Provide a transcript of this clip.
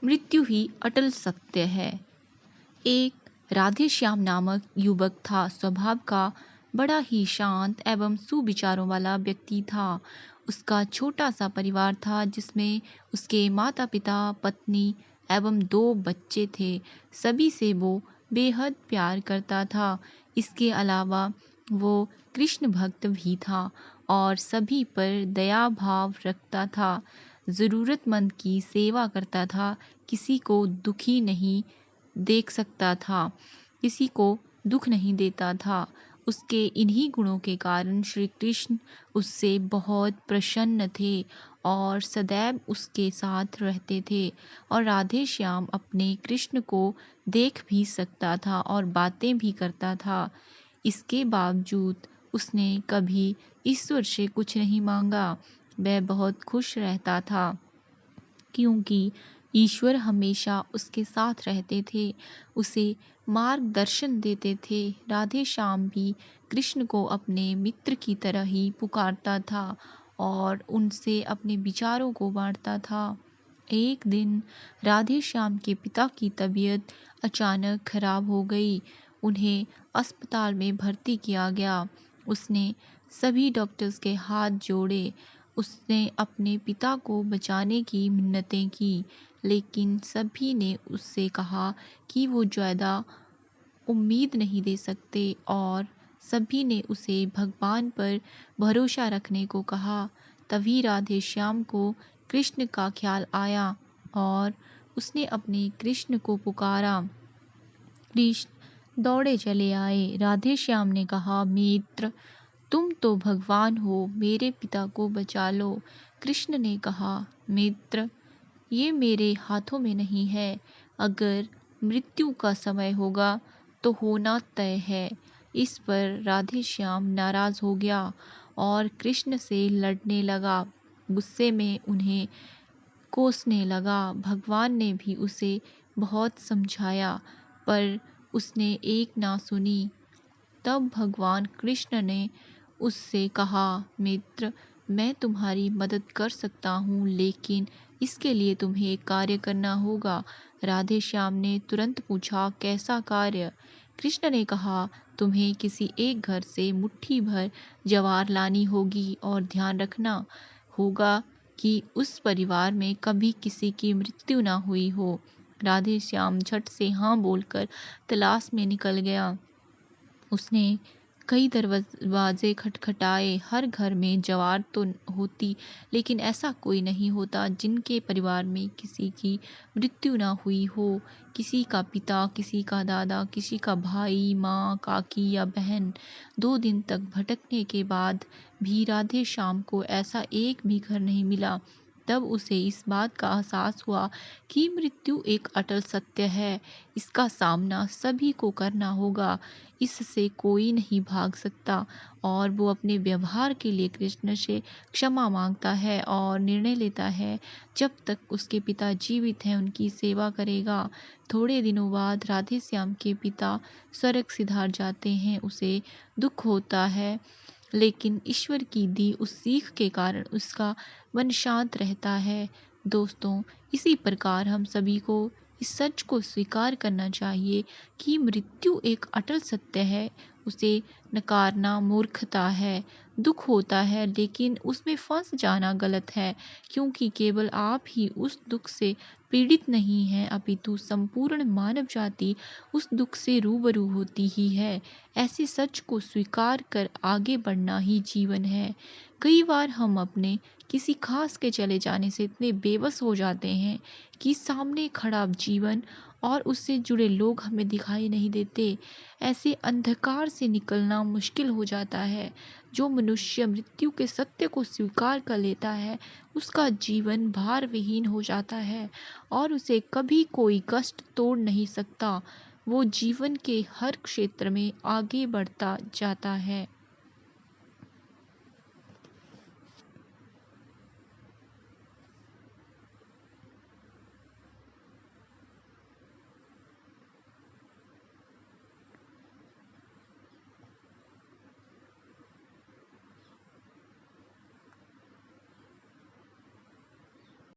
मृत्यु ही अटल सत्य है। एक राधे श्याम नामक युवक था। स्वभाव का बड़ा ही शांत एवं सुविचारों वाला व्यक्ति था। उसका छोटा सा परिवार था जिसमें उसके माता पिता, पत्नी एवं 2 बच्चे थे। सभी से वो बेहद प्यार करता था। इसके अलावा वो कृष्ण भक्त भी था और सभी पर दया भाव रखता था। जरूरतमंद की सेवा करता था। किसी को दुखी नहीं देख सकता था, किसी को दुख नहीं देता था। उसके इन्हीं गुणों के कारण श्री कृष्ण उससे बहुत प्रसन्न थे और सदैव उसके साथ रहते थे। और राधे श्याम अपने कृष्ण को देख भी सकता था और बातें भी करता था। इसके बावजूद उसने कभी ईश्वर से कुछ नहीं मांगा। वह बहुत खुश रहता था क्योंकि ईश्वर हमेशा उसके साथ रहते थे, उसे मार्गदर्शन देते थे। राधे श्याम भी कृष्ण को अपने मित्र की तरह ही पुकारता था और उनसे अपने विचारों को बांटता था। एक दिन राधे श्याम के पिता की तबीयत अचानक खराब हो गई। उन्हें अस्पताल में भर्ती किया गया। उसने सभी डॉक्टर्स के हाथ जोड़े। उसने अपने पिता को बचाने की मिन्नतें की, लेकिन सभी ने उससे कहा कि वो ज़्यादा उम्मीद नहीं दे सकते और सभी ने उसे भगवान पर भरोसा रखने को कहा। तभी राधे श्याम को कृष्ण का ख्याल आया और उसने अपने कृष्ण को पुकारा। कृष्ण दौड़े चले आए। राधे श्याम ने कहा, मित्र, तुम तो भगवान हो, मेरे पिता को बचा लो। कृष्ण ने कहा, मित्र, ये मेरे हाथों में नहीं है। अगर मृत्यु का समय होगा तो होना तय है। इस पर राधे श्याम नाराज हो गया और कृष्ण से लड़ने लगा। गुस्से में उन्हें कोसने लगा। भगवान ने भी उसे बहुत समझाया पर उसने एक ना सुनी। तब भगवान कृष्ण ने उससे कहा, मित्र, मैं तुम्हारी मदद कर सकता हूँ, लेकिन इसके लिए तुम्हें एक कार्य करना होगा। राधे श्याम ने तुरंत पूछा, कैसा कार्य? कृष्ण ने कहा, तुम्हें किसी एक घर से मुट्ठी भर ज्वार लानी होगी और ध्यान रखना होगा कि उस परिवार में कभी किसी की मृत्यु ना हुई हो। राधे श्याम झट से हाँ बोलकर तलाश में निकल गया। उसने कई दरवाजे खटखटाए। हर घर में ज्वार तो होती, लेकिन ऐसा कोई नहीं होता जिनके परिवार में किसी की मृत्यु ना हुई हो। किसी का पिता, किसी का दादा, किसी का भाई, माँ, काकी या बहन। 2 दिन तक भटकने के बाद भी राधे श्याम को ऐसा एक भी घर नहीं मिला। तब उसे इस बात का एहसास हुआ कि मृत्यु एक अटल सत्य है। इसका सामना सभी को करना होगा। इससे कोई नहीं भाग सकता। और वो अपने व्यवहार के लिए कृष्ण से क्षमा मांगता है और निर्णय लेता है जब तक उसके पिता जीवित हैं उनकी सेवा करेगा। थोड़े दिनों बाद राधे श्याम के पिता स्वर्ग सिधार जाते हैं। उसे दुख होता है, लेकिन ईश्वर की दी उस सीख के कारण उसका मन शांत रहता है। दोस्तों, इसी प्रकार हम सभी को इस सच को स्वीकार करना चाहिए कि मृत्यु एक अटल सत्य है। उसे नकारना मूर्खता है। दुख होता है, लेकिन उसमें फंस जाना गलत है, क्योंकि केवल आप ही उस दुख से पीड़ित नहीं हैं, अपितु संपूर्ण मानव जाति उस दुख से रूबरू होती ही है। ऐसे सच को स्वीकार कर आगे बढ़ना ही जीवन है। कई बार हम अपने किसी खास के चले जाने से इतने बेबस हो जाते हैं कि सामने खड़ा जीवन और उससे जुड़े लोग हमें दिखाई नहीं देते। ऐसे अंधकार से निकलना मुश्किल हो जाता है। जो मनुष्य मृत्यु के सत्य को स्वीकार कर लेता है, उसका जीवन भार विहीन हो जाता है और उसे कभी कोई कष्ट तोड़ नहीं सकता। वो जीवन के हर क्षेत्र में आगे बढ़ता जाता है।